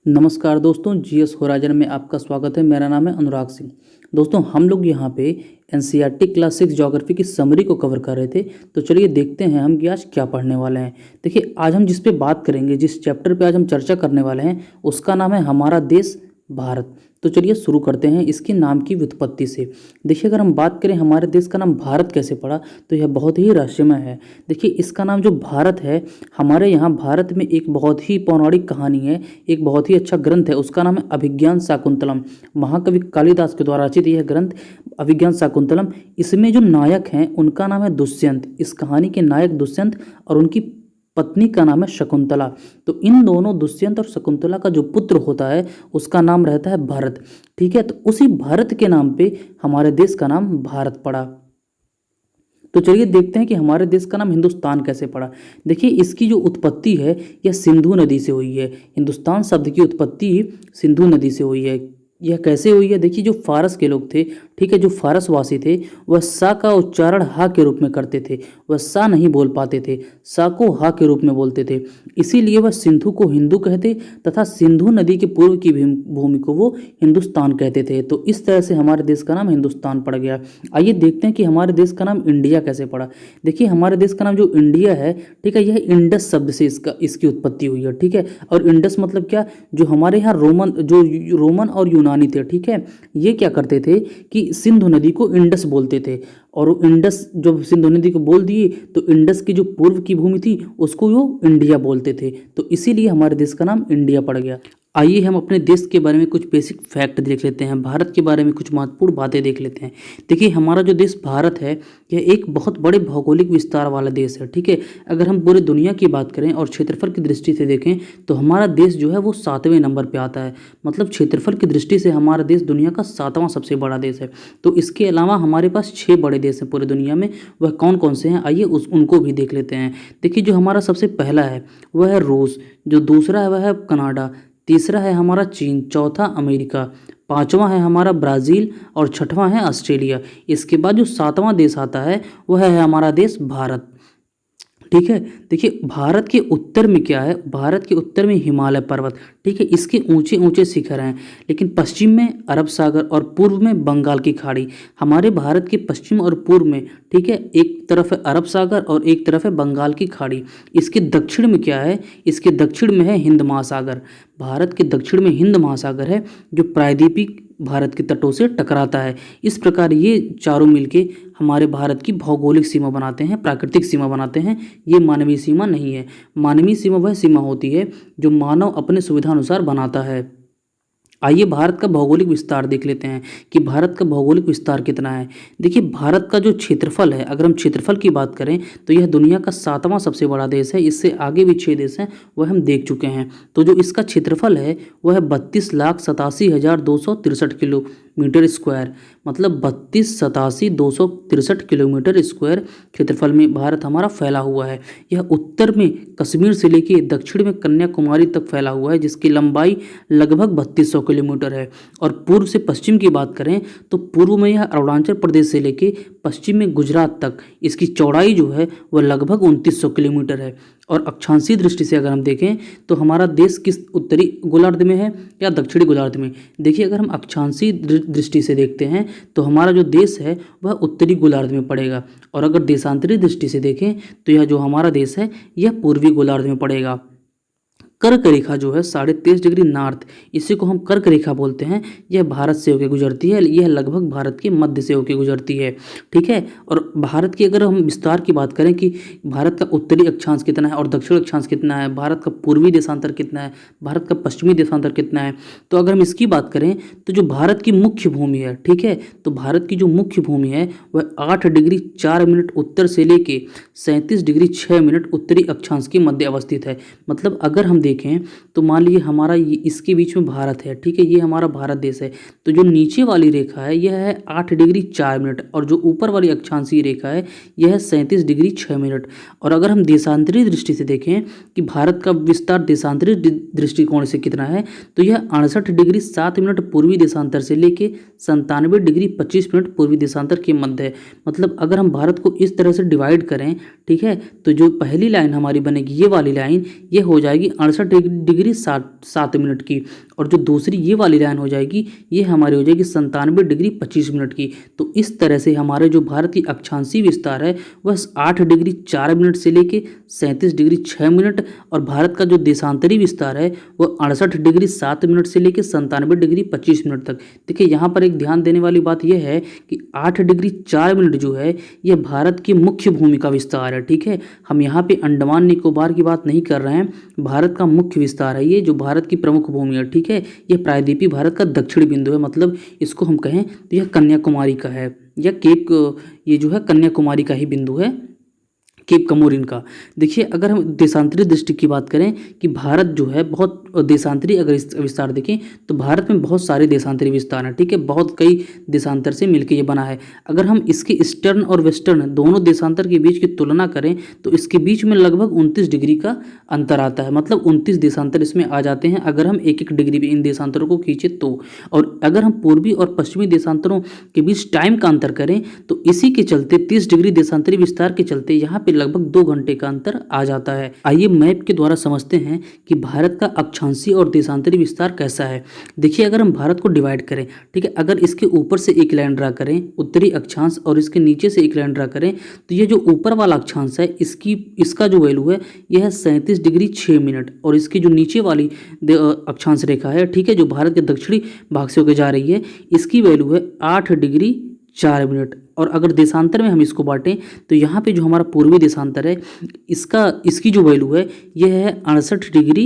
नमस्कार दोस्तों, GS horizon में आपका स्वागत है। मेरा नाम है अनुराग सिंह। दोस्तों, हम लोग यहाँ पे एनसीईआरटी क्लास 6 ज्योग्राफी की समरी को कवर कर रहे थे। तो चलिए देखते हैं हम कि आज क्या पढ़ने वाले हैं। देखिए, आज हम जिस पे बात करेंगे, जिस चैप्टर पे आज हम चर्चा करने वाले हैं, उसका नाम है हमारा देश भारत। तो चलिए शुरू करते हैं इसके नाम की व्युत्पत्ति से। देखिए, अगर हम बात करें हमारे देश का नाम भारत कैसे पड़ा, तो यह बहुत ही रहस्यमय है। देखिए, इसका नाम जो भारत है, हमारे यहाँ भारत में एक बहुत ही पौराणिक कहानी है, एक बहुत ही अच्छा ग्रंथ है, उसका नाम है अभिज्ञान शाकुंतलम। महाकवि कालिदास के द्वारा रचित यह ग्रंथ अभिज्ञान शाकुंतलम। इसमें जो नायक हैं उनका नाम है दुष्यंत। इस कहानी के नायक दुष्यंत और उनकी पत्नी का नाम है शकुंतला। तो इन दोनों दुष्यंत और शकुंतला का जो पुत्र होता है उसका नाम रहता है भरत। ठीक है, तो उसी भरत के नाम पे हमारे देश का नाम भारत पड़ा। तो चलिए देखते हैं कि हमारे देश का नाम हिंदुस्तान कैसे पड़ा। देखिए, इसकी जो उत्पत्ति है यह सिंधु नदी से हुई है। हिंदुस्तान शब्द की उत्पत्ति सिंधु नदी से हुई है। यह कैसे हुई है? देखिए, जो फारस के लोग थे, ठीक है, जो फारसवासी थे, वह सा का उच्चारण हा के रूप में करते थे। वह सा नहीं बोल पाते थे, सा को हा के रूप में बोलते थे। इसीलिए वह सिंधु को हिंदू कहते तथा सिंधु नदी के पूर्व की भूमि को वो हिंदुस्तान कहते थे। तो इस तरह से हमारे देश का नाम हिंदुस्तान पड़ गया। आइए देखते हैं कि हमारे देश का नाम इंडिया कैसे पड़ा। देखिए, हमारे देश का नाम जो इंडिया है, ठीक है, यह इंडस शब्द से इसकी उत्पत्ति हुई है। ठीक है, और इंडस मतलब क्या? जो हमारे यहाँ रोमन और यूनानी थे, ठीक है, ये क्या करते थे कि सिंधु नदी को इंडस बोलते थे। और इंडस जब सिंधु नदी को बोल दिए तो इंडस की जो पूर्व की भूमि थी उसको वो इंडिया बोलते थे। तो इसीलिए हमारे देश का नाम इंडिया पड़ गया। आइए हम अपने देश के बारे में कुछ बेसिक फैक्ट देख लेते हैं, भारत के बारे में कुछ महत्वपूर्ण बातें देख लेते हैं। देखिए, हमारा जो देश भारत है यह एक बहुत बड़े भौगोलिक विस्तार वाला देश है। ठीक है, अगर हम पूरी दुनिया की बात करें और क्षेत्रफल की दृष्टि से देखें तो हमारा देश जो है वो 7वें नंबर पर आता है। मतलब क्षेत्रफल की दृष्टि से हमारा देश दुनिया का 7वां सबसे बड़ा देश है। तो इसके अलावा हमारे पास 6 बड़े देश हैं पूरी दुनिया में। वह कौन कौन से हैं, आइए उनको भी देख लेते हैं। देखिए, जो हमारा सबसे पहला है वह है रूस, जो दूसरा है वह है कनाडा, तीसरा है हमारा चीन, चौथा अमेरिका, पांचवा है हमारा ब्राज़ील और छठवां है ऑस्ट्रेलिया। इसके बाद जो 7वां देश आता है वह है हमारा देश भारत। ठीक है, देखिए, भारत के उत्तर में क्या है? भारत के उत्तर में हिमालय पर्वत, ठीक है, इसके ऊंचे ऊंचे शिखर हैं। लेकिन पश्चिम में अरब सागर और पूर्व में बंगाल की खाड़ी। हमारे भारत के पश्चिम और पूर्व में, ठीक है, एक तरफ है अरब सागर और एक तरफ है बंगाल की खाड़ी। इसके दक्षिण में क्या है? इसके दक्षिण में है हिंद महासागर। भारत के दक्षिण में हिंद महासागर है जो प्रायद्वीपीय भारत के तटों से टकराता है। इस प्रकार ये चारों मिलके हमारे भारत की भौगोलिक सीमा बनाते हैं, प्राकृतिक सीमा बनाते हैं। ये मानवीय सीमा नहीं है। मानवीय सीमा वह सीमा होती है जो मानव अपने सुविधानुसार बनाता है। आइए भारत का भौगोलिक विस्तार देख लेते हैं कि भारत का भौगोलिक विस्तार कितना है। देखिए, भारत का जो क्षेत्रफल है, अगर हम क्षेत्रफल की बात करें तो यह दुनिया का 7वां सबसे बड़ा देश है। इससे आगे भी 6 देश हैं, वह हम देख चुके हैं। तो जो इसका क्षेत्रफल है वह है 32,87,263 किलोमीटर स्क्वायर। मतलब 32,87,263 किलोमीटर स्क्वायर क्षेत्रफल में भारत हमारा फैला हुआ है। यह उत्तर में कश्मीर से लेकर दक्षिण में कन्याकुमारी तक फैला हुआ है, जिसकी लंबाई लगभग 3200 किलोमीटर है। और पूर्व से पश्चिम की बात करें तो पूर्व में यह अरुणाचल प्रदेश से लेकर पश्चिम में गुजरात तक इसकी चौड़ाई जो है वह लगभग 2900 किलोमीटर है। और अक्षांशीय दृष्टि से अगर हम देखें तो हमारा देश किस उत्तरी गोलार्ध में है या दक्षिणी गोलार्ध में? देखिए, अगर हम अक्षांशीय दृष्टि से देखते हैं तो हमारा जो देश है वह उत्तरी गोलार्ध में पड़ेगा। और अगर देशांतरी दृष्टि से देखें तो यह जो हमारा देश है यह पूर्वी गोलार्ध में पड़ेगा। कर्क रेखा जो है 23.5 डिग्री नॉर्थ, इसी को हम कर्क रेखा बोलते हैं, यह भारत से होकर गुजरती है। यह लगभग भारत के मध्य से होकर गुजरती है। ठीक है, और भारत की अगर हम विस्तार की बात करें कि भारत का उत्तरी अक्षांश कितना है और दक्षिण अक्षांश कितना है, भारत का पूर्वी देशांतर कितना है, भारत का पश्चिमी देशांतर कितना है, तो अगर हम इसकी बात करें तो जो भारत की मुख्य भूमि है, ठीक है, तो भारत की जो मुख्य भूमि है वह 8 डिग्री 4 मिनट उत्तर से लेके 37 डिग्री 6 मिनट उत्तरी अक्षांश के मध्य अवस्थित है। मतलब अगर हम देखें तो मान लीजिए हमारा इसके बीच में भारत है, ठीक है, ये हमारा भारत देश है। तो जो नीचे वाली रेखा है यह है 8 डिग्री 4 मिनट और जो ऊपर वाली अक्षांशीय रेखा है यह है 37 डिग्री 6 मिनट। और अगर हम देशांतरी दृष्टि से देखें कि भारत का विस्तार देशांतरी दृष्टिकोण से कितना है तो यह 68 डिग्री 7 मिनट पूर्वी देशांतर से लेके 97 डिग्री 25 मिनट पूर्वी देशांतर के मध्य है। मतलब अगर हम भारत को इस तरह से डिवाइड करें, ठीक है, तो जो पहली लाइन हमारी बनेगी ये वाली लाइन, ये हो जाएगी 68 डिग्री 7 मिनट की। और जो दूसरी ये वाली लाइन हो जाएगी, ये हमारी हो जाएगी 97 डिग्री 25 मिनट की। तो इस तरह से हमारे जो भारत की अक्षांशीय विस्तार है वह 8 डिग्री 4 मिनट से लेके 37 डिग्री 6 मिनट, और भारत का जो देशांतरी विस्तार है वह 68 डिग्री 7 मिनट से लेके 97 डिग्री 25 मिनट तक। देखिए यहाँ पर एक ध्यान देने वाली बात यह है कि 8 डिग्री 4 मिनट जो है यह भारत की मुख्य भूमि का विस्तार है। ठीक है, हम यहाँ पे अंडमान निकोबार की बात नहीं कर रहे हैं, भारत का मुख्य विस्तार है ये, जो भारत की प्रमुख भूमि है। ठीक है, यह प्रायद्वीपीय भारत का दक्षिणी बिंदु है, मतलब इसको हम कहें तो यह कन्याकुमारी का है, या केप, ये जो है कन्याकुमारी का ही बिंदु है, केप कमोरिन का। देखिए अगर हम देशांतरी दृष्टि की बात करें कि भारत जो है बहुत देशांतरी अगर विस्तार देखें तो भारत में बहुत सारे देशांतरी विस्तार हैं। ठीक है, बहुत कई देशांतर से मिलकर ये बना है। अगर हम इसके ईस्टर्न और वेस्टर्न दोनों देशांतर के बीच की तुलना करें तो इसके बीच में लगभग 29 डिग्री का अंतर आता है, मतलब 29 देशांतर इसमें आ जाते हैं अगर हम एक एक डिग्री भी इन देशांतरों को खींचे तो। और अगर हम पूर्वी और पश्चिमी देशांतरों के बीच टाइम का अंतर करें तो इसी के चलते 30 डिग्री देशांतरी विस्तार के चलते यहाँ पे लगभग 2 घंटे का अंतर आ जाता है। आइए मैप के द्वारा समझते हैं कि भारत का अक्षांशीय और देशांतरी विस्तार कैसा है। देखिए अगर हम भारत को डिवाइड करें, ठीक है, अगर इसके ऊपर से एक लाइन ड्रा करें उत्तरी अक्षांश और इसके नीचे से एक लाइन ड्रा करें तो ये जो ऊपर वाला अक्षांश है इसका जो वैल्यू है यह है 37 डिग्री 6 मिनट, और इसकी जो नीचे वाली अक्षांश रेखा है, ठीक है, जो भारत के दक्षिणी भाग से होकर जा रही है, इसकी वैल्यू है 8 डिग्री 4 मिनट। और अगर देशांतर में हम इसको बांटें तो यहाँ पे जो हमारा पूर्वी देशांतर है इसकी जो वैल्यू है यह है 68 डिग्री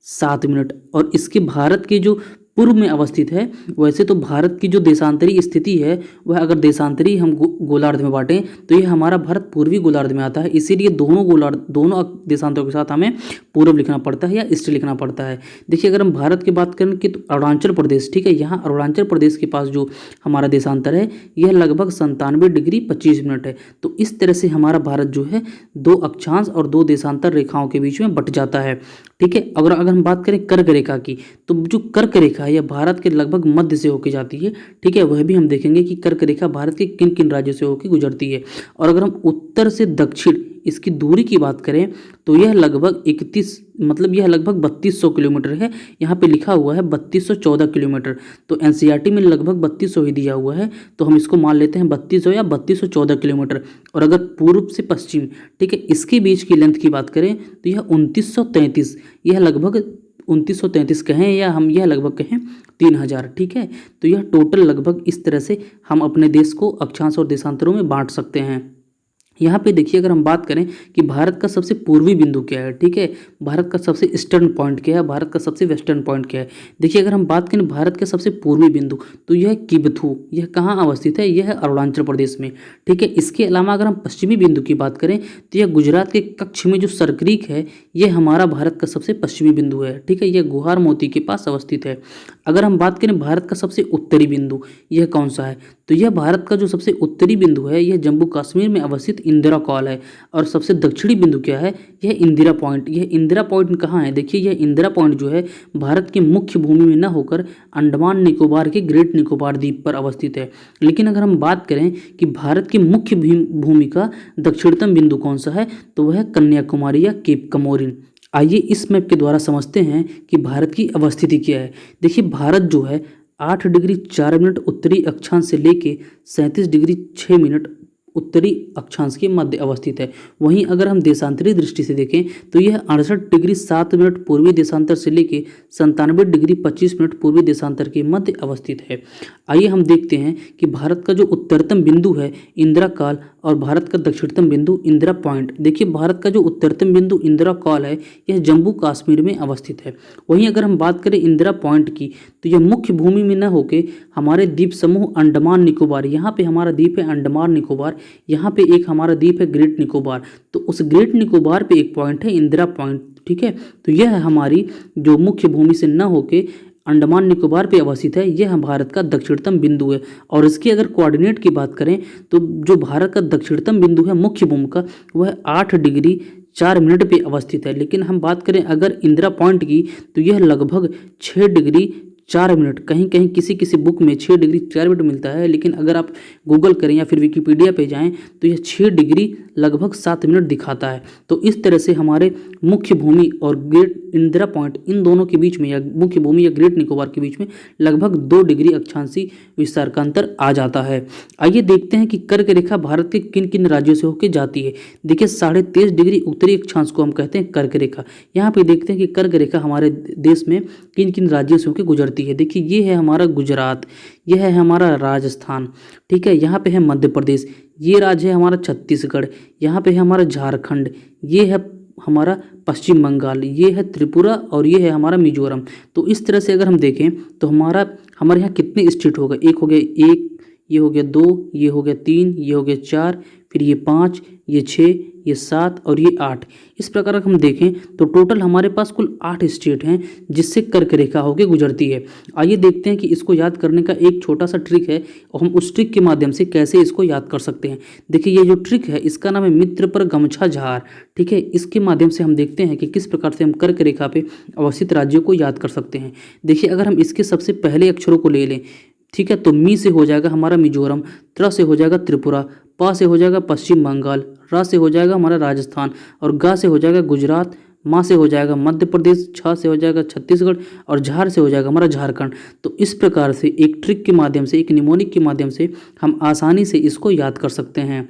7 मिनट, और इसके भारत के जो पूर्व में अवस्थित है। वैसे तो भारत की जो देशांतरी स्थिति है वह अगर देशांतरी हम गोलार्ध में बांटें तो ये हमारा भारत पूर्वी गोलार्ध में आता है, इसीलिए दोनों देशांतरों के साथ हमें पूर्व लिखना पड़ता है या ईस्ट लिखना पड़ता है। देखिए अगर हम भारत की बात करें कि तो अरुणाचल प्रदेश, ठीक है, यहाँ अरुणाचल प्रदेश के पास जो हमारा देशांतर है यह लगभग 97 डिग्री 25 मिनट है। तो इस तरह से हमारा भारत जो है 2 अक्षांश और 2 देशांतर रेखाओं के बीच में बट जाता है। ठीक है, अगर हम बात करें कर्क रेखा की तो जो कर्क रेखा है यह भारत के लगभग मध्य से होकर जाती है। ठीक है, वह भी हम देखेंगे कि कर्क रेखा भारत के किन किन राज्यों से होकर गुजरती है। और अगर हम उत्तर से दक्षिण इसकी दूरी की बात करें तो यह लगभग 3200 किलोमीटर है। यहाँ पे लिखा हुआ है 3214 किलोमीटर, तो एनसीईआरटी में लगभग 3200 ही दिया हुआ है, तो हम इसको मान लेते हैं 3200 या 3214 किलोमीटर। और अगर पूर्व से पश्चिम, ठीक है, इसके बीच की लेंथ की बात करें तो यह 2933, यह लगभग 2933 कहें या हम यह लगभग कहें 3000। ठीक है, तो यह टोटल लगभग इस तरह से हम अपने देश को अक्षांश और देशांतरों में बांट सकते हैं। यहाँ पे देखिए अगर हम बात करें कि भारत का सबसे पूर्वी बिंदु क्या है, ठीक है, भारत का सबसे ईस्टर्न पॉइंट क्या है, भारत का सबसे वेस्टर्न पॉइंट क्या है। देखिए अगर हम बात करें भारत के सबसे पूर्वी बिंदु तो यह किबथू, यह कहाँ अवस्थित है, यह है अरुणाचल प्रदेश में। ठीक है, इसके अलावा अगर हम पश्चिमी बिंदु की बात करें तो यह गुजरात के कच्छ में जो सरक्रीक है यह हमारा भारत का सबसे पश्चिमी बिंदु है। ठीक है, यह गुहार मोती के पास अवस्थित है। अगर हम बात करें भारत का सबसे उत्तरी बिंदु यह कौन सा है, तो यह भारत का जो सबसे उत्तरी बिंदु है यह जम्मू कश्मीर में अवस्थित इंदिरा कॉल है। और सबसे दक्षिणी बिंदु क्या है, यह इंदिरा पॉइंट। यह इंदिरा पॉइंट कहाँ है, देखिए यह इंदिरा पॉइंट जो है भारत की मुख्य भूमि में न होकर अंडमान निकोबार के ग्रेट निकोबार द्वीप पर अवस्थित है। लेकिन अगर हम बात करें कि भारत की मुख्य भूमि का दक्षिणतम बिंदु कौन सा है तो वह कन्याकुमारी या केप कमोरिन। आइए इस मैप के द्वारा समझते हैं कि भारत की अवस्थिति क्या है। देखिए भारत जो है 8 डिग्री 4 मिनट उत्तरी अक्षांश से लेके 37 डिग्री 6 मिनट उत्तरी अक्षांश के मध्य अवस्थित है। वहीं अगर हम देशांतरी दृष्टि से देखें तो यह 68 डिग्री 7 मिनट पूर्वी देशांतर से लेके 97 डिग्री 25 मिनट पूर्वी देशांतर के मध्य अवस्थित है। आइए हम देखते हैं कि भारत का जो उत्तरतम बिंदु है इंदिरा काल और भारत का दक्षिणतम बिंदु इंदिरा पॉइंट। देखिए भारत का जो उत्तरतम बिंदु इंदिरा काल है यह जम्मू कश्मीर में अवस्थित है। वहीं अगर हम बात करें इंदिरा पॉइंट की तो यह मुख्य भूमि में न होकर हमारे द्वीप समूह अंडमान निकोबार, यहाँ पे हमारा द्वीप है अंडमान निकोबार, यहाँ पे एक हमारा द्वीप है ग्रेट निकोबार, तो उस ग्रेट निकोबार पे एक पॉइंट है इंदिरा पॉइंट। ठीक है, तो यह हमारी जो मुख्य भूमि से न होके अंडमान निकोबार पे अवस्थित है, यह भारत का दक्षिणतम बिंदु है। और इसकी अगर कोऑर्डिनेट की बात करें तो जो भारत का दक्षिणतम बिंदु है मुख्य भूमि का वह 8 डिग्री 4 मिनट पे अवस्थित है। लेकिन हम बात करें अगर इंदिरा पॉइंट की तो यह लगभग 6 डिग्री 4 मिनट, कहीं कहीं किसी किसी बुक में 6 डिग्री 4 मिनट मिलता है, लेकिन अगर आप गूगल करें या फिर विकिपीडिया पे जाएं तो यह 6 डिग्री लगभग 7 मिनट दिखाता है। तो इस तरह से हमारे मुख्य भूमि और ग्रेट इंदिरा पॉइंट, इन दोनों के बीच में या मुख्य भूमि या ग्रेट निकोबार के बीच में लगभग 2 डिग्री अक्षांशीय विस्तार का अंतर आ जाता है। आइए देखते हैं कि कर्क रेखा भारत के किन किन राज्यों से होकर जाती है। देखिए 23.5 डिग्री उत्तरी अक्षांश को हम कहते हैं कर्क रेखा। यहाँ पे देखते हैं कि कर्क रेखा हमारे देश में किन किन राज्यों से होकर गुजरती है। देखिए ये है हमारा गुजरात, यह है हमारा राजस्थान, ठीक है, यहाँ पे है मध्य प्रदेश, ये राज्य है हमारा छत्तीसगढ़, यहाँ पे है हमारा झारखंड, ये है हमारा पश्चिम बंगाल, ये है त्रिपुरा और ये है हमारा मिजोरम। तो इस तरह से अगर हम देखें तो हमारे यहाँ कितने स्टेट हो गए, एक हो गया 1, ये हो गया 2, ये हो गया 3, ये हो गया 4, फिर ये 5, ये 6, ये 7 और ये 8। इस प्रकार अगर हम देखें तो टोटल हमारे पास कुल 8 स्टेट हैं जिससे कर्क रेखा होकर गुजरती है। आइए देखते हैं कि इसको याद करने का एक छोटा सा ट्रिक है और हम उस ट्रिक के माध्यम से कैसे इसको याद कर सकते हैं। देखिए ये जो ट्रिक है इसका नाम है मित्र पर गमछा झार, ठीक है। इसके माध्यम से हम देखते हैं कि किस प्रकार से हम कर्क रेखा पे अवस्थित राज्यों को याद कर सकते हैं। देखिए अगर हम इसके सबसे पहले अक्षरों को ले लें, ठीक है, तो मी से हो जाएगा हमारा मिजोरम, त्र से हो जाएगा त्रिपुरा, पा से हो जाएगा पश्चिम बंगाल, रा से हो जाएगा हमारा राजस्थान और गा से हो जाएगा गुजरात, माँ से हो जाएगा मध्य प्रदेश, छा से हो जाएगा छत्तीसगढ़ और झार से हो जाएगा हमारा झारखंड। तो इस प्रकार से एक ट्रिक के माध्यम से, एक निमोनिक के माध्यम से हम आसानी से इसको याद कर सकते हैं।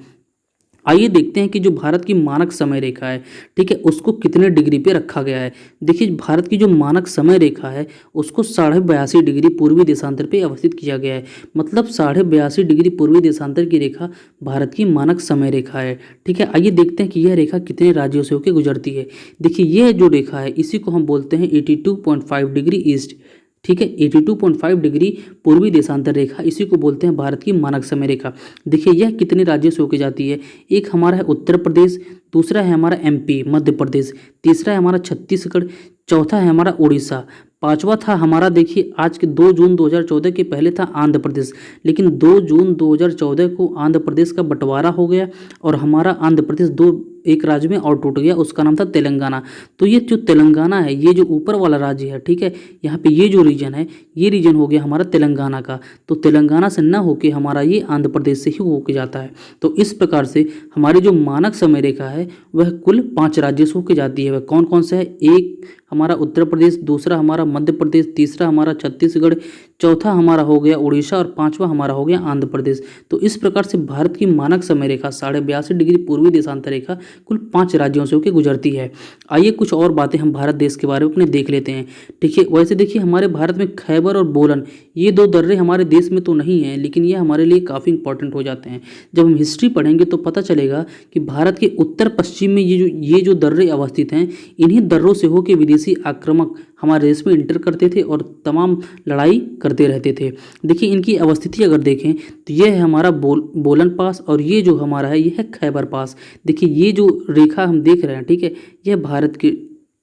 आइए देखते हैं कि जो भारत की मानक समय रेखा है, ठीक है, उसको कितने डिग्री पे रखा गया है। देखिए भारत की जो मानक समय रेखा है उसको 82.5 डिग्री पूर्वी देशांतर पे अवस्थित किया गया है। मतलब 82.5 डिग्री पूर्वी देशांतर की रेखा भारत की मानक समय रेखा है, ठीक है। आइए देखते हैं कि यह रेखा कितने राज्यों से होकर गुजरती है। देखिए यह जो रेखा है इसी को हम बोलते हैं 82.5 डिग्री ईस्ट, ठीक है, 82.5 डिग्री पूर्वी देशांतर रेखा, इसी को बोलते हैं भारत की मानक समय रेखा। देखिए यह कितने राज्यों से होकर जाती है। एक हमारा है उत्तर प्रदेश, दूसरा है हमारा एमपी मध्य प्रदेश, तीसरा है हमारा छत्तीसगढ़, चौथा है हमारा उड़ीसा, पांचवा था हमारा, देखिए आज के 2 जून 2014 के पहले था आंध्र प्रदेश, लेकिन 2 जून 2014 को आंध्र प्रदेश का बंटवारा हो गया और हमारा आंध्र प्रदेश एक राज्य में और टूट गया, उसका नाम था तेलंगाना। तो ये जो तेलंगाना है, ये जो ऊपर वाला राज्य है, ठीक है, यहाँ पे ये जो रीजन है, ये रीजन हो गया हमारा तेलंगाना का। तो तेलंगाना से ना होके हमारा ये आंध्र प्रदेश से ही होके जाता है। तो इस प्रकार से हमारी जो मानक समय रेखा है वह कुल 5 राज्यों से होके जाती है। वह कौन कौन सा है, एक हमारा उत्तर प्रदेश, दूसरा हमारा मध्य प्रदेश, तीसरा हमारा छत्तीसगढ़, चौथा हमारा हो गया उड़ीसा और पांचवा हमारा हो गया आंध्र प्रदेश। तो इस प्रकार से भारत की मानक समय रेखा 82.5 डिग्री पूर्वी देशांतर रेखा कुल 5 राज्यों से होकर गुजरती है। आइए कुछ और बातें हम भारत देश के बारे में अपने देख लेते हैं। ठीक है, वैसे देखिए हमारे भारत में खैबर और बोलन ये 2 दर्रे हमारे देश में तो नहीं हैं, लेकिन ये हमारे लिए काफ़ी इंपॉर्टेंट हो जाते हैं। जब हम हिस्ट्री पढ़ेंगे तो पता चलेगा कि भारत के उत्तर पश्चिम में ये जो दर्रे अवस्थित हैं, इन्हीं दर्रों से होकर विदेशी आक्रमक हमारे देश में इंटर करते थे और तमाम लड़ाई करते रहते थे। देखिए इनकी अवस्थिति अगर देखें तो यह है हमारा बोलन पास और ये जो हमारा है ये है खैबर पास। देखिए ये जो रेखा हम देख रहे हैं, ठीक है,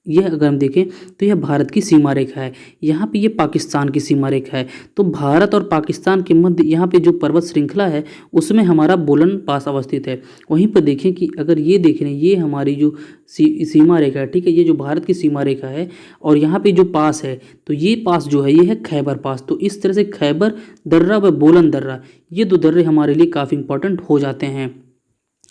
यह अगर हम देखें तो यह भारत की सीमा रेखा है। यहाँ पे ये पाकिस्तान की सीमा रेखा है। तो भारत और पाकिस्तान के मध्य यहाँ पे जो पर्वत श्रृंखला है उसमें हमारा बोलन पास अवस्थित है। वहीं पर देखें कि अगर ये देख रहे हैं, ये हमारी जो सीमा रेखा है, ठीक है, ये जो भारत की सीमा रेखा है और यहाँ पे जो पास है तो ये पास जो है ये है खैबर पास। तो इस तरह से खैबर दर्रा व बोलन दर्रा ये 2 दर्रे हमारे लिए काफ़ी इंपॉर्टेंट हो जाते हैं।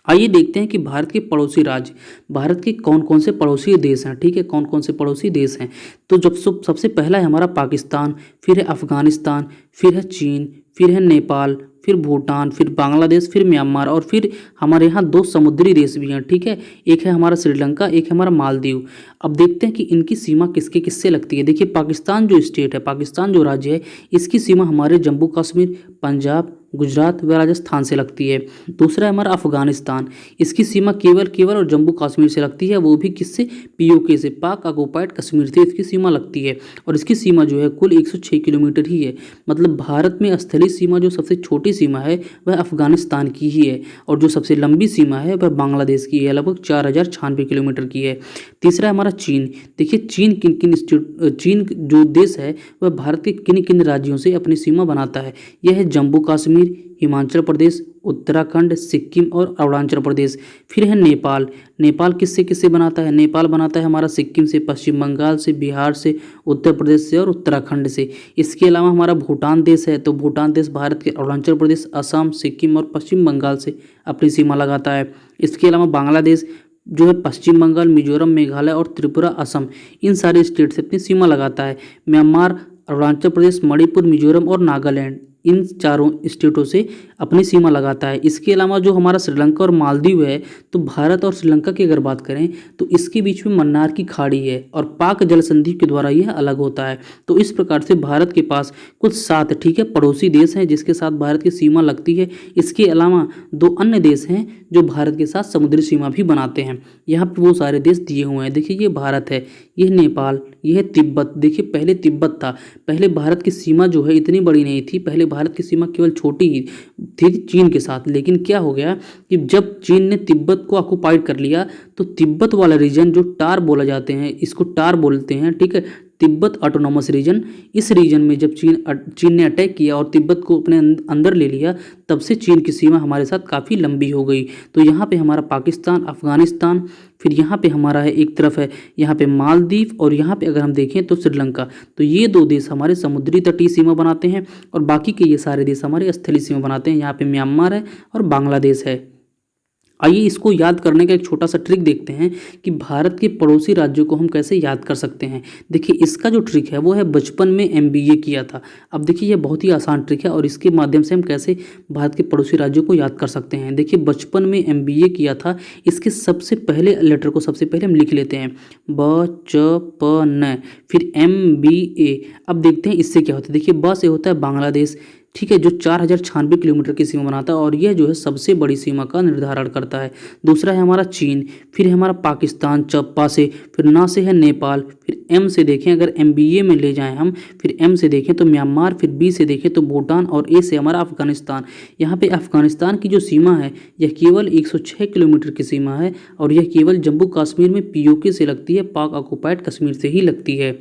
आइए देखते हैं कि भारत के पड़ोसी राज्य, भारत के कौन कौन से पड़ोसी देश हैं। ठीक है, कौन कौन से पड़ोसी देश हैं। तो जब सबसे पहला है हमारा पाकिस्तान, फिर है अफगानिस्तान, फिर है चीन, फिर है नेपाल, फिर भूटान, फिर बांग्लादेश, फिर म्यांमार और फिर हमारे यहाँ 2 समुद्री देश भी हैं। ठीक है, एक है हमारा श्रीलंका, एक है हमारा मालदीव। अब देखते हैं कि इनकी सीमा किसके किससे लगती है। देखिए पाकिस्तान जो स्टेट है, पाकिस्तान जो राज्य है, इसकी सीमा हमारे जम्मू कश्मीर, पंजाब, गुजरात व राजस्थान से लगती है। दूसरा है हमारा अफगानिस्तान, इसकी सीमा केवल और जम्मू कश्मीर से लगती है, वो भी किससे, पीओके से, पाक ऑक्युपाइड कश्मीर से इसकी सीमा लगती है। और इसकी सीमा जो है कुल 106 किलोमीटर ही है। मतलब भारत में स्थलीय सीमा जो सबसे छोटी सीमा है वह अफगानिस्तान की ही है और जो सबसे लंबी सीमा है वह बांग्लादेश की है, लगभग 4096 किलोमीटर की है। तीसरा है हमारा चीन। देखिए चीन जो देश है वह भारत के किन किन राज्यों से अपनी सीमा बनाता है। यह है जम्मू कश्मीर, कश्मीर, हिमाचल प्रदेश, उत्तराखंड, सिक्किम और अरुणाचल प्रदेश। फिर है नेपाल। नेपाल किससे किससे बनाता है? नेपाल बनाता है हमारा सिक्किम से, पश्चिम बंगाल से, बिहार से, उत्तर प्रदेश से और उत्तराखंड से। इसके अलावा हमारा भूटान देश है, तो भूटान देश भारत के अरुणाचल प्रदेश, असम, सिक्किम और पश्चिम बंगाल से अपनी सीमा लगाता है। इसके अलावा बांग्लादेश जो है पश्चिम बंगाल, मिजोरम, मेघालय और त्रिपुरा, असम, इन सारे स्टेट से अपनी सीमा लगाता है। म्यांमार, अरुणाचल प्रदेश, मणिपुर, मिजोरम और नागालैंड, इन चारों स्टेटों से अपनी सीमा लगाता है। इसके अलावा जो हमारा श्रीलंका और मालदीव है, तो भारत और श्रीलंका की अगर बात करें तो इसके बीच में मन्नार की खाड़ी है और पाक जल संधि के द्वारा यह अलग होता है। तो इस प्रकार से भारत के पास कुछ 7 ठीक है पड़ोसी देश हैं जिसके साथ भारत की सीमा लगती है। इसके अलावा 2 अन्य देश हैं जो भारत के साथ समुद्री सीमा भी बनाते हैं। यहाँ पे वो सारे देश दिए हुए हैं। देखिए ये भारत है, यह नेपाल, यह तिब्बत। देखिए पहले तिब्बत था, पहले भारत की सीमा जो है इतनी बड़ी नहीं थी, पहले भारत की सीमा केवल छोटी ही थी चीन के साथ। लेकिन क्या हो गया कि जब चीन ने तिब्बत को ऑक्युपाइड कर लिया तो तिब्बत वाला रीजन जो टार बोला जाते हैं, इसको टार बोलते हैं, ठीक है, तिब्बत ऑटोनॉमस रीजन। इस रीजन में जब चीन ने अटैक किया और तिब्बत को अपने अंदर ले लिया, तब से चीन की सीमा हमारे साथ काफ़ी लंबी हो गई। तो यहाँ पे हमारा पाकिस्तान, अफगानिस्तान, फिर यहाँ पे हमारा है एक तरफ है यहाँ पे मालदीव और यहाँ पे अगर हम देखें तो श्रीलंका। तो ये 2 देश हमारे समुद्री तटीय सीमा बनाते हैं और बाकी के ये सारे देश हमारे स्थलीय सीमा बनाते हैं। यहाँ पे म्यांमार है और बांग्लादेश है। आइए इसको याद करने का एक छोटा सा ट्रिक देखते हैं कि भारत के पड़ोसी राज्यों को हम कैसे याद कर सकते हैं। देखिए इसका जो ट्रिक है वो है बचपन में MBA किया था। अब देखिए ये बहुत ही आसान ट्रिक है और इसके माध्यम से हम कैसे भारत के पड़ोसी राज्यों को याद कर सकते हैं। देखिए बचपन में MBA किया था, इसके सबसे पहले लेटर को सबसे पहले हम लिख लेते हैं बचपन, फिर MBA। अब देखते हैं इससे क्या होता है। देखिए ब से होता है बांग्लादेश, ठीक है, जो 4096 किलोमीटर की सीमा बनाता है और यह जो है सबसे बड़ी सीमा का निर्धारण करता है। दूसरा है हमारा चीन, फिर है हमारा पाकिस्तान चप्पा से, फिर ना से है नेपाल, फिर M से देखें अगर MBA में ले जाएं हम, फिर M से देखें तो म्यांमार, फिर B से देखें तो भूटान और A से हमारा अफगानिस्तान। यहाँ पे अफगानिस्तान की जो सीमा है यह केवल 106 किलोमीटर की सीमा है और यह केवल जम्मू कश्मीर में POK से लगती है, पाक ऑक्युपाइड कश्मीर से ही लगती है।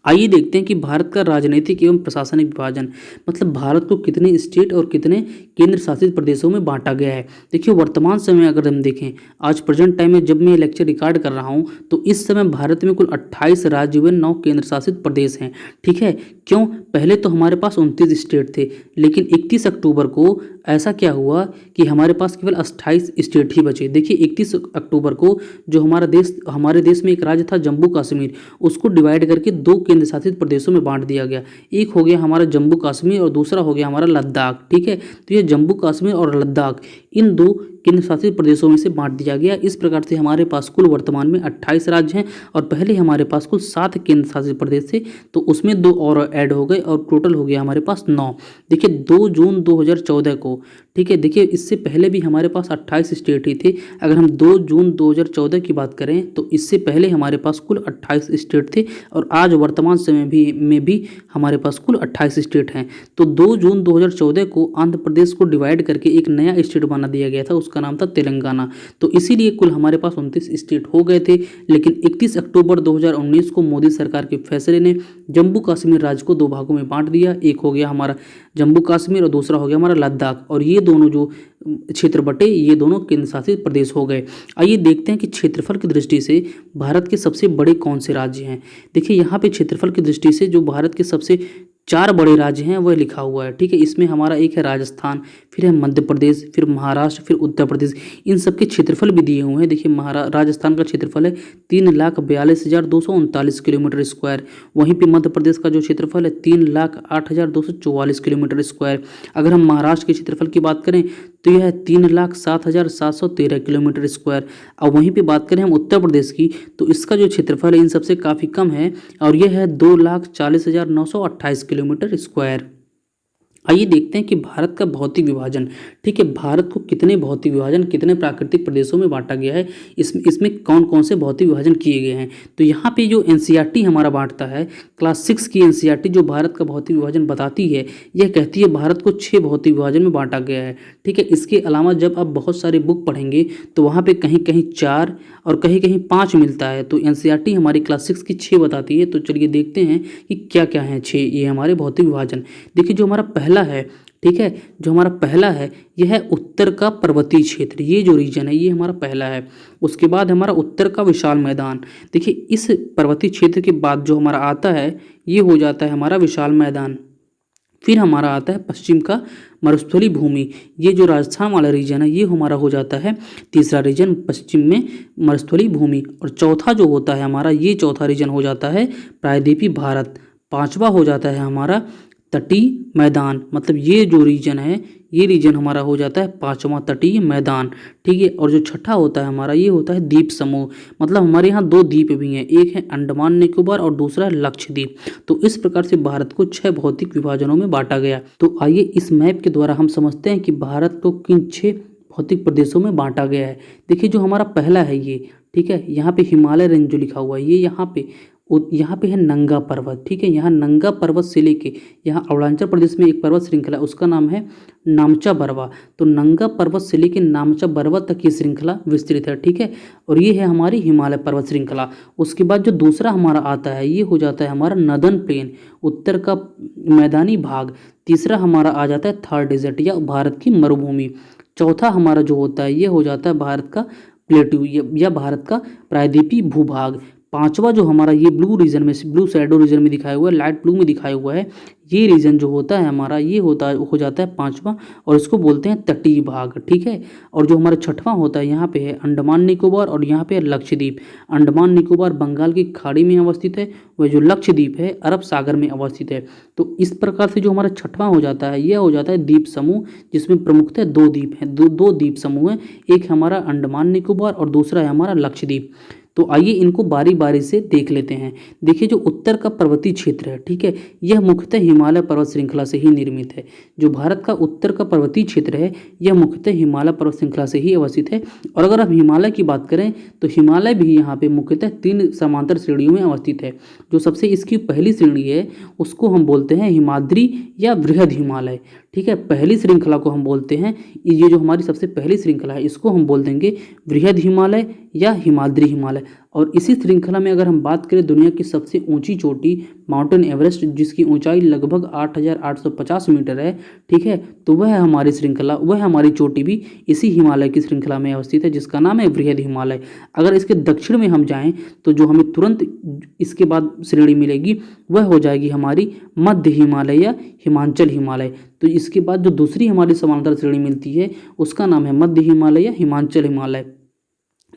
आइए देखते हैं कि भारत का राजनीतिक एवं प्रशासनिक विभाजन, मतलब भारत को कितने स्टेट और कितने केंद्र शासित प्रदेशों में बांटा गया है। देखिए वर्तमान समय अगर हम देखें, आज प्रेजेंट टाइम में जब मैं लेक्चर रिकॉर्ड कर रहा हूं तो इस समय भारत में कुल 28 राज्य व 9 केंद्र शासित प्रदेश हैं। ठीक है, क्यों? पहले तो हमारे पास 29 स्टेट थे, लेकिन 31 अक्टूबर को ऐसा क्या हुआ कि हमारे पास केवल 28 स्टेट ही बचे। देखिए 31 अक्टूबर को जो हमारे देश में एक राज्य था जम्मू कश्मीर, उसको डिवाइड करके 2 केंद्र शासित प्रदेशों में बांट दिया गया। एक हो गया हमारा जम्मू कश्मीर और दूसरा हो गया हमारा लद्दाख। ठीक है, तो ये जम्मू कश्मीर और लद्दाख इन 2 केंद्र शासित प्रदेशों में से बांट दिया गया। इस प्रकार से हमारे पास कुल वर्तमान में 28 राज्य हैं और पहले हमारे पास कुल 7 केंद्र शासित प्रदेश थे, तो उसमें 2 और ऐड हो गए और टोटल हो गया हमारे पास 9। देखिए 2 जून 2014 को, ठीक है, देखिए इससे पहले भी हमारे पास 28 स्टेट ही थे। अगर हम 2 जून 2014 की बात करें तो इससे पहले हमारे पास कुल 28 स्टेट थे और आज वर्तमान समय में भी हमारे पास कुल 28 स्टेट हैं। तो 2 जून 2014 को आंध्र प्रदेश को डिवाइड करके एक नया स्टेट बना दिया गया था, उसका नाम था तेलंगाना। तो इसीलिए कुल हमारे पास 29 स्टेट हो गए थे। लेकिन 31 अक्टूबर 2019 को मोदी सरकार के फैसले ने जम्मू कश्मीर राज्य को 2 भागों में बांट दिया। एक हो गया हमारा जम्मू कश्मीर और दूसरा हो गया हमारा लद्दाख, और ये दोनों जो क्षेत्र बटे ये दोनों केंद्र शासित प्रदेश हो गए। आइए देखते हैं कि क्षेत्रफल की दृष्टि से भारत के सबसे बड़े कौन से राज्य हैं। देखिए यहाँ पे क्षेत्रफल की दृष्टि से जो भारत के सबसे 4 बड़े राज्य हैं वह लिखा हुआ है। ठीक है, इसमें हमारा एक है राजस्थान, फिर है मध्य प्रदेश, फिर महाराष्ट्र, फिर उत्तर प्रदेश। इन सब के क्षेत्रफल भी दिए हुए हैं। देखिए राजस्थान का क्षेत्रफल है 3,42,239 किलोमीटर स्क्वायर। वहीं पे मध्य प्रदेश का जो क्षेत्रफल है 3,08,244 किलोमीटर स्क्वायर। अगर हम महाराष्ट्र के क्षेत्रफल की बात करें तो यह है 3,07,713 किलोमीटर स्क्वायर। और वहीं पे बात करें हम उत्तर प्रदेश की तो इसका जो क्षेत्रफल है इन सबसे काफ़ी कम है और यह है 2,40,928 किलोमीटर स्क्वायर। आइए देखते हैं कि भारत का भौतिक विभाजन। ठीक है, भारत को कितने भौतिक विभाजन, कितने प्राकृतिक प्रदेशों में बांटा गया है, इसमें कौन कौन से भौतिक विभाजन किए गए हैं। तो यहाँ पे जो NCERT हमारा बांटता है, क्लास 6 की NCERT जो भारत का भौतिक विभाजन बताती है, यह कहती है भारत को 6 भौतिक विभाजन में बांटा गया है। ठीक है, इसके अलावा जब आप बहुत सारे बुक पढ़ेंगे तो वहाँ पे कहीं कहीं 4 और कहीं कहीं 5 मिलता है। तो NCERT हमारी क्लास 6 की 6 बताती है। तो चलिए देखते हैं कि क्या क्या है 6 ये हमारे भौतिक विभाजन। देखिए जो हमारा पहला है ठीक है। जो हमारा पहला है यह है उत्तर का पर्वतीय क्षेत्र, ये जो रीजन है ये हमारा पहला है। उसके बाद हमारा उत्तर का विशाल मैदान। देखिए इस पर्वतीय क्षेत्र के बाद जो हमारा आता है ये हो जाता है हमारा विशाल मैदान। फिर हमारा आता है पश्चिम का मरुस्थलीय भूमि, ये जो राजस्थान वाला रीजन है ये हमारा हो जाता है तीसरा रीजन, पश्चिम में मरुस्थलीय भूमि। और चौथा जो होता है हमारा, ये चौथा रीजन हो जाता है प्रायद्वीपीय भारत। पांचवा हो जाता है हमारा तटीय मैदान, मतलब ये जो रीजन है ये रीजन हमारा हो जाता है पांचवा तटीय मैदान, ठीक है। और जो छठा होता है हमारा ये होता है द्वीप समूह, मतलब हमारे यहाँ दो द्वीप भी हैं, एक है अंडमान निकोबार और दूसरा है लक्षद्वीप। तो इस प्रकार से भारत को 6 भौतिक विभाजनों में बांटा गया। तो आइए इस मैप के द्वारा हम समझते हैं कि भारत को किन 6 भौतिक प्रदेशों में बांटा गया है। देखिए जो हमारा पहला है ये, ठीक है, यहाँ पे हिमालय रेंज जो लिखा हुआ है ये यहाँ पे है नंगा पर्वत, ठीक है। यहाँ नंगा पर्वत से लेके यहाँ अरुणाचल प्रदेश में एक पर्वत श्रृंखला है उसका नाम है नामचा बरवा। तो नंगा पर्वत से लेके नामचा बरवा तक ये श्रृंखला विस्तृत है, ठीक है। और ये है हमारी हिमालय पर्वत श्रृंखला। उसके बाद जो दूसरा हमारा आता है ये हो जाता है हमारा नदन प्लेन, उत्तर का मैदानी भाग। तीसरा हमारा आ जाता है थार डेजर्ट या भारत की मरुभूमि। चौथा हमारा जो होता है ये हो जाता है भारत का प्लेट्यू या भारत का प्रायद्वीपीय भूभाग। पांचवा जो हमारा ये ब्लू रीजन में, ब्लू शैडो रीजन में दिखाया हुआ है, लाइट ब्लू में दिखाया हुआ है, ये रीजन जो होता है हमारा ये हो जाता है पांचवा, और इसको बोलते हैं तटीय भाग, ठीक है। और जो हमारा छठवां होता है यहाँ पे है अंडमान निकोबार और यहाँ पे है लक्षद्वीप। अंडमान निकोबार बंगाल की खाड़ी में अवस्थित है, वह जो लक्षद्वीप है अरब सागर में अवस्थित है। तो इस प्रकार से जो हमारा छठवां हो जाता है यह हो जाता है द्वीप समूह, जिसमें प्रमुखतः दो द्वीप हैं, दो द्वीप समूह हैं, एक हमारा अंडमान निकोबार और दूसरा है हमारा लक्षद्वीप। तो आइए इनको बारी बारी से देख लेते हैं। देखिए जो उत्तर का पर्वतीय क्षेत्र है, ठीक है, यह मुख्यतः हिमालय पर्वत श्रृंखला से ही निर्मित है। जो भारत का उत्तर का पर्वतीय क्षेत्र है यह मुख्यतः हिमालय पर्वत श्रृंखला से ही अवस्थित है। और अगर हम हिमालय की बात करें तो हिमालय भी यहाँ पे मुख्यतः 3 समांतर श्रेणियों में अवस्थित है। जो सबसे इसकी पहली श्रेणी है उसको हम बोलते हैं हिमाद्री या बृहद हिमालय, ठीक है। पहली श्रृंखला को हम बोलते हैं, ये जो हमारी सबसे पहली श्रृंखला है इसको हम बोल देंगे बृहद हिमालय या हिमाद्री हिमालय। और इसी श्रृंखला में अगर हम बात करें दुनिया की सबसे ऊंची चोटी माउंटेन एवरेस्ट, जिसकी ऊंचाई लगभग 8,850 मीटर है, ठीक है, तो वह हमारी श्रृंखला, वह हमारी चोटी भी इसी हिमालय की श्रृंखला में अवस्थित है, जिसका नाम है बृहद हिमालय। अगर इसके दक्षिण में हम जाएं तो जो हमें तुरंत इसके बाद श्रेणी मिलेगी वह हो जाएगी हमारी मध्य हिमालय या हिमाचल हिमालय। तो इसके बाद जो दूसरी हमारी समांतर श्रेणी मिलती है उसका नाम है मध्य हिमालय या हिमाचल हिमालय।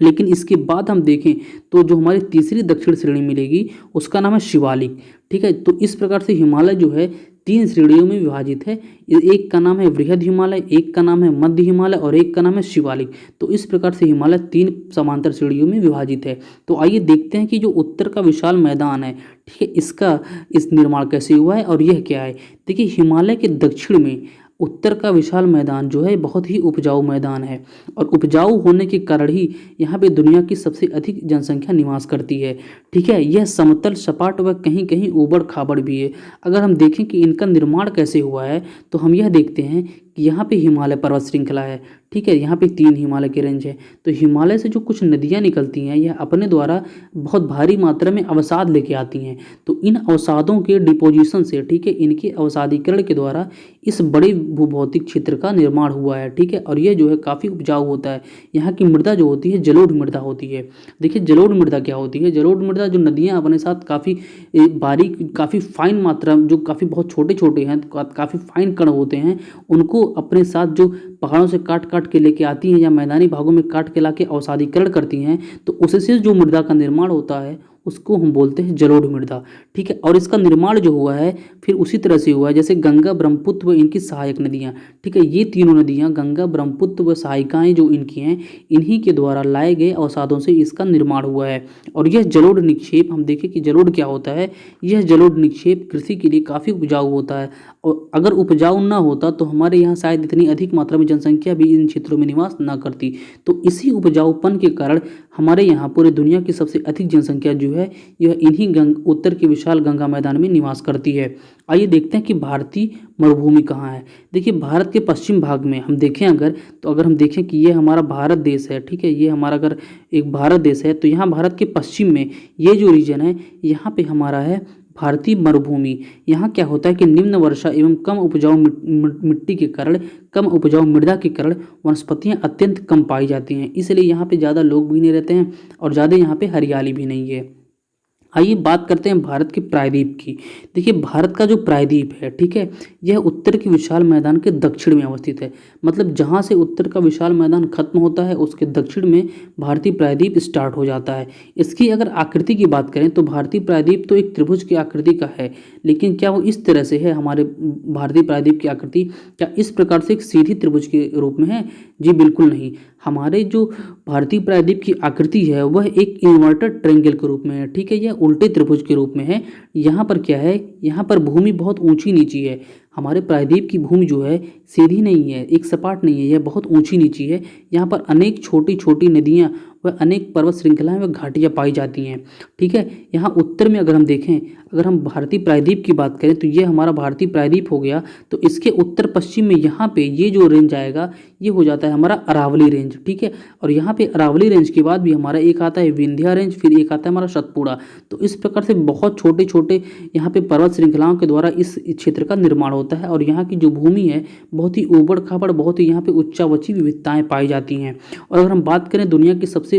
लेकिन इसके बाद हम देखें तो जो हमारी तीसरी दक्षिण श्रेणी मिलेगी उसका नाम है शिवालिक, ठीक है। तो इस प्रकार से हिमालय जो है 3 श्रेणियों में विभाजित है, एक का नाम है बृहद हिमालय, एक का नाम है मध्य हिमालय और एक का नाम है शिवालिक। तो इस प्रकार से हिमालय 3 समांतर श्रेणियों में विभाजित है। तो आइए देखते हैं कि जो उत्तर का विशाल मैदान है, ठीक है, इसका इस निर्माण कैसे हुआ है और यह क्या है। देखिए हिमालय के दक्षिण में उत्तर का विशाल मैदान जो है बहुत ही उपजाऊ मैदान है, और उपजाऊ होने के कारण ही यहाँ पे दुनिया की सबसे अधिक जनसंख्या निवास करती है, ठीक है। यह समतल, सपाट व कहीं कहीं ऊबड़ खाबड़ भी है। अगर हम देखें कि इनका निर्माण कैसे हुआ है तो हम यह देखते हैं कि यहाँ पे हिमालय पर्वत श्रृंखला है, ठीक है, यहाँ पे 3 हिमालय के रेंज है। तो हिमालय से जो कुछ नदियाँ निकलती हैं यह अपने द्वारा बहुत भारी मात्रा में अवसाद लेके आती हैं। तो इन अवसादों के डिपोजिशन से, ठीक है, इनके अवसादीकरण के द्वारा इस बड़े भूभौतिक क्षेत्र का निर्माण हुआ है, ठीक है। और यह जो है काफ़ी उपजाऊ होता है। यहाँ की मृदा जो होती है जलोढ़ मृदा होती है। देखिए जलोढ़ मृदा क्या होती है, जलोढ़ मृदा जो नदियाँ अपने साथ काफ़ी बारीक, काफ़ी फाइन मात्रा, जो काफ़ी बहुत छोटे छोटे हैं, काफ़ी फाइन कण होते हैं, उनको अपने साथ जो पहाड़ों से काट काट के लेके आती हैं या मैदानी भागों में काट के लाके अवसादीकरण करती हैं, तो उससे जो मृदा का निर्माण होता है उसको हम बोलते हैं जलोढ़ मृदा, ठीक है। और इसका निर्माण जो हुआ है फिर उसी तरह से हुआ है जैसे गंगा, ब्रह्मपुत्र व इनकी सहायक नदियाँ, ठीक है, ये तीनों नदियाँ गंगा, ब्रह्मपुत्र व सहायिकाएँ जो इनकी हैं, इन्हीं के द्वारा लाए गए अवसादों से इसका निर्माण हुआ है। और यह जलोढ़ निक्षेप, हम देखें कि जलोढ़ क्या होता है, यह जलोढ़ निक्षेप कृषि के लिए काफ़ी उपजाऊ होता है। और अगर उपजाऊ ना होता तो हमारे यहाँ शायद इतनी अधिक मात्रा में जनसंख्या भी इन क्षेत्रों में निवास ना करती। तो इसी उपजाऊपन के कारण हमारे यहाँ पूरे दुनिया की सबसे अधिक जनसंख्या जो है यह इन्हीं उत्तर के विशाल गंगा मैदान में निवास करती है। आइए देखते हैं कि भारतीय मरुभूमि कहाँ है। देखिए भारत के पश्चिम भाग में हम देखें अगर हम देखें कि ये हमारा भारत देश है, ठीक है, ये हमारा अगर एक भारत देश है तो यहाँ भारत के पश्चिम में ये जो रीजन है यहाँ पे हमारा है भारतीय मरुभूमि, यहाँ क्या होता है कि निम्न वर्षा एवं कम उपजाऊ मिट्टी के कारण, कम उपजाऊ मृदा के कारण वनस्पतियाँ अत्यंत कम पाई जाती हैं, इसलिए यहाँ पे ज़्यादा लोग भी नहीं रहते हैं और ज़्यादा यहाँ पे हरियाली भी नहीं है। आइए बात करते हैं भारत के प्रायद्वीप की। देखिए भारत का जो प्रायद्वीप है, ठीक है, यह उत्तर के विशाल मैदान के दक्षिण में अवस्थित है। मतलब जहाँ से उत्तर का विशाल मैदान खत्म होता है उसके दक्षिण में भारतीय प्रायद्वीप स्टार्ट हो जाता है। इसकी अगर आकृति की बात करें तो भारतीय प्रायद्वीप तो एक त्रिभुज की आकृति का है, लेकिन क्या वो इस तरह से है हमारे भारतीय प्रायद्वीप की आकृति, क्या इस प्रकार से एक सीधी त्रिभुज के रूप में है? जी बिल्कुल नहीं। हमारे जो भारतीय प्रायद्वीप की आकृति है वह एक इन्वर्टेड ट्रायंगल के रूप में है, ठीक है, यह उल्टे त्रिभुज के रूप में है। यहाँ पर क्या है, यहाँ पर भूमि बहुत ऊंची नीची है। हमारे प्रायद्वीप की भूमि जो है सीधी नहीं है, एक सपाट नहीं है, यह बहुत ऊंची नीची है। यहाँ पर अनेक छोटी छोटी नदियाँ व अनेक पर्वत श्रृंखलाएं व घाटियाँ पाई जाती हैं, ठीक है। यहाँ उत्तर में अगर हम देखें, अगर हम भारतीय प्रायद्वीप की बात करें तो ये हमारा भारतीय प्रायद्वीप हो गया। तो इसके उत्तर पश्चिम में यहाँ पे ये जो रेंज आएगा ये हो जाता है हमारा अरावली रेंज, ठीक है। और यहाँ पे अरावली रेंज के बाद भी हमारा एक आता है विंध्या रेंज, फिर एक आता है हमारा सतपुड़ा। तो इस प्रकार से बहुत छोटे छोटे यहाँ पे पर्वत श्रृंखलाओं के द्वारा इस क्षेत्र का निर्माण होता है। और यहाँ की जो भूमि है बहुत ही ऊबड़ खाबड़, बहुत ही यहाँ पे उच्चावची विविधताएं पाई जाती हैं। और अगर हम बात करें दुनिया की सबसे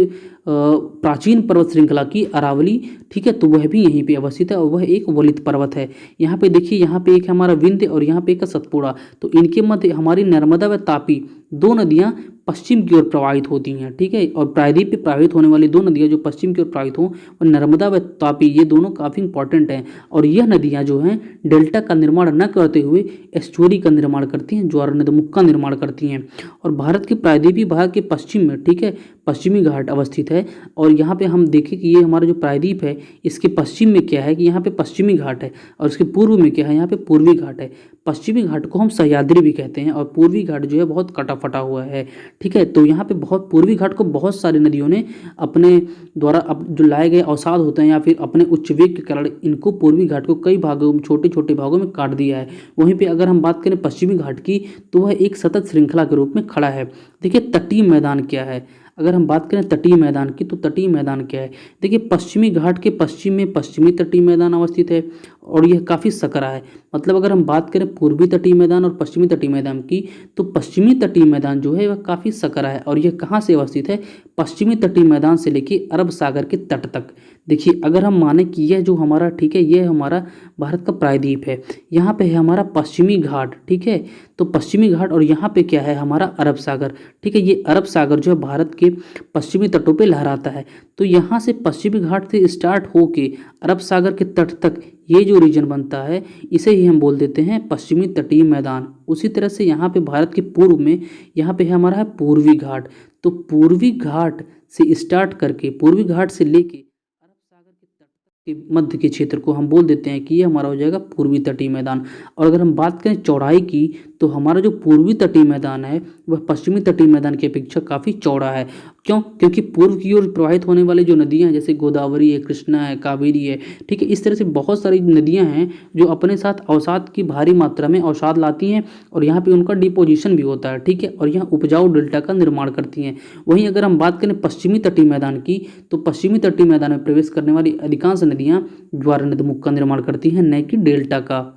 प्राचीन पर्वत श्रृंखला की अरावली, ठीक है, तो वह भी यहीं पे अवस्थित है और वह एक वलित पर्वत है। यहाँ पे देखिए, यहाँ पे एक हमारा विंध्य और यहाँ पे एक सतपुड़ा। तो इनके मध्य हमारी नर्मदा व तापी दो नदियाँ पश्चिम की ओर प्रवाहित होती हैं, ठीक है। और प्रायद्वीप पे प्रवाहित होने वाली दो नदियाँ जो पश्चिम की ओर प्रवाहित हों और नर्मदा व तापी, ये दोनों काफ़ी इंपॉर्टेंट हैं। और यह नदियाँ जो हैं डेल्टा का निर्माण न करते हुए एस्चुअरी का निर्माण करती हैं, ज्वार नदमुख का निर्माण करती हैं। और भारत के प्रायद्वीपीय भाग के पश्चिम में, ठीक है, पश्चिमी घाट अवस्थित है। और यहाँ पे हम देखें कि ये हमारा जो प्रायद्वीप है इसके पश्चिम में क्या है कि यहाँ पे पश्चिमी घाट है और इसके पूर्व में क्या है, यहाँ पे पूर्वी घाट है। पश्चिमी घाट को हम सह्याद्री भी कहते हैं और पूर्वी घाट जो है बहुत कटा फटा हुआ है, ठीक है। तो यहाँ पे बहुत पूर्वी घाट को बहुत सारी नदियों ने अपने द्वारा अब जो लाए गए अवसाद होते हैं या फिर अपने उच्च वेग के कारण इनको पूर्वी घाट को कई भागों, छोटे छोटे भागों में काट दिया है। वहीं पे अगर हम बात करें पश्चिमी घाट की तो वह एक सतत श्रृंखला के रूप में खड़ा है। देखिए तटीय मैदान क्या है, अगर हम बात करें तटीय मैदान की तो तटीय मैदान क्या है। देखिए पश्चिमी घाट के पश्चिम में पश्चिमी तटीय मैदान अवस्थित है और यह काफ़ी सकरा है। मतलब अगर हम बात करें पूर्वी तटीय मैदान और पश्चिमी तटीय मैदान की तो पश्चिमी तटीय मैदान जो है वह काफ़ी सकरा है और यह कहाँ से अवस्थित है, पश्चिमी तटीय मैदान से लेके अरब सागर के तट तक। देखिए अगर हम माने कि यह जो हमारा, ठीक है, यह हमारा भारत का प्रायद्वीप है, यहाँ पे है हमारा पश्चिमी घाट, ठीक है। तो पश्चिमी घाट और यहाँ पे क्या है हमारा अरब सागर, ठीक है। ये अरब सागर जो है भारत के पश्चिमी तटों पे लहराता है। तो यहाँ से पश्चिमी घाट से स्टार्ट होके अरब सागर के तट तक ये जो रीजन बनता है इसे ही हम बोल देते हैं पश्चिमी तटीय मैदान। उसी तरह से यहाँ पे भारत के पूर्व में यहाँ पे है हमारा है पूर्वी घाट। तो पूर्वी घाट से स्टार्ट करके, पूर्वी घाट से लेके अरब सागर के तट तक के मध्य के क्षेत्र को हम बोल देते हैं कि ये हमारा हो जाएगा पूर्वी तटीय मैदान। और अगर हम बात करें चौड़ाई की तो हमारा जो पूर्वी तटीय मैदान है वह पश्चिमी तटीय मैदान की अपेक्षा काफ़ी चौड़ा है। क्यों? क्योंकि पूर्व की ओर प्रवाहित होने वाली जो नदियां हैं जैसे गोदावरी है, कृष्णा है, कावेरी है, ठीक है, इस तरह से बहुत सारी नदियां हैं जो अपने साथ अवसाद की भारी मात्रा में अवसाद लाती हैं और यहाँ पे उनका डिपोजिशन भी होता है, ठीक है, और यहाँ उपजाऊ डेल्टा का निर्माण करती हैं। वहीं अगर हम बात करें पश्चिमी तटीय मैदान की तो पश्चिमी तटीय मैदान में प्रवेश करने वाली अधिकांश नदियाँ ज्वार नदमुख का निर्माण करती हैं, न कि डेल्टा का।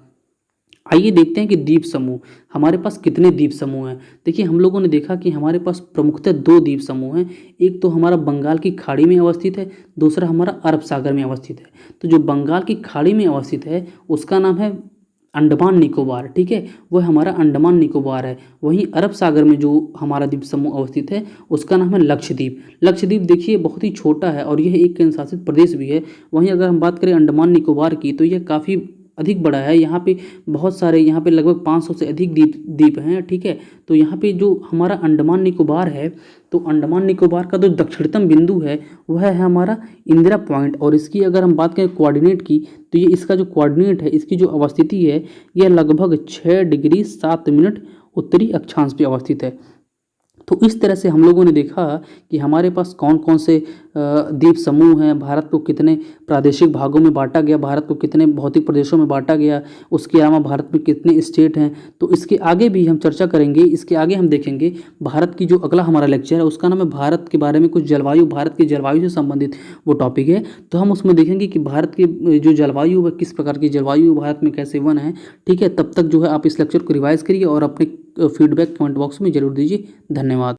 आइए देखते हैं कि द्वीप समूह, हमारे पास कितने द्वीप समूह हैं। देखिए हम लोगों ने देखा कि हमारे पास प्रमुखतः दो द्वीप समूह हैं। एक तो हमारा बंगाल की खाड़ी में अवस्थित है, दूसरा हमारा अरब सागर में अवस्थित है। तो जो बंगाल की खाड़ी में अवस्थित है उसका नाम है अंडमान निकोबार, ठीक है, वह हमारा अंडमान निकोबार है। वहीं अरब सागर में जो हमारा द्वीप समूह अवस्थित है उसका नाम है लक्षद्वीप। लक्षद्वीप देखिए बहुत ही छोटा है और यह एक केंद्र शासित प्रदेश भी है। वहीं अगर हम बात करें अंडमान निकोबार की तो यह काफ़ी अधिक बड़ा है। यहाँ पे बहुत सारे, यहाँ पे लगभग 500 से अधिक द्वीप हैं, ठीक है। तो यहाँ पे जो हमारा अंडमान निकोबार है तो अंडमान निकोबार का जो दक्षिणतम बिंदु है वह है हमारा इंदिरा पॉइंट। और इसकी अगर हम बात करें कोऑर्डिनेट की तो ये इसका जो कोऑर्डिनेट है, इसकी जो अवस्थिति है यह लगभग 6 डिग्री 7 मिनट उत्तरी अक्षांश पे अवस्थित है। तो इस तरह से हम लोगों ने देखा कि हमारे पास कौन कौन से द्वीप समूह हैं, भारत को कितने प्रादेशिक भागों में बांटा गया, भारत को कितने भौतिक प्रदेशों में बांटा गया, उसके अलावा भारत में कितने स्टेट हैं। तो इसके आगे भी हम चर्चा करेंगे। इसके आगे हम देखेंगे भारत की जो अगला हमारा लेक्चर है उसका नाम है भारत के बारे में कुछ जलवायु, भारत की जलवायु से संबंधित वो टॉपिक है। तो हम उसमें देखेंगे कि भारत की जो जलवायु है, किस प्रकार की जलवायु भारत में कैसे वन है। ठीक है, तब तक जो है आप इस लेक्चर को रिवाइज करिए और अपने फीडबैक कमेंट बॉक्स में जरूर दीजिए। धन्यवाद।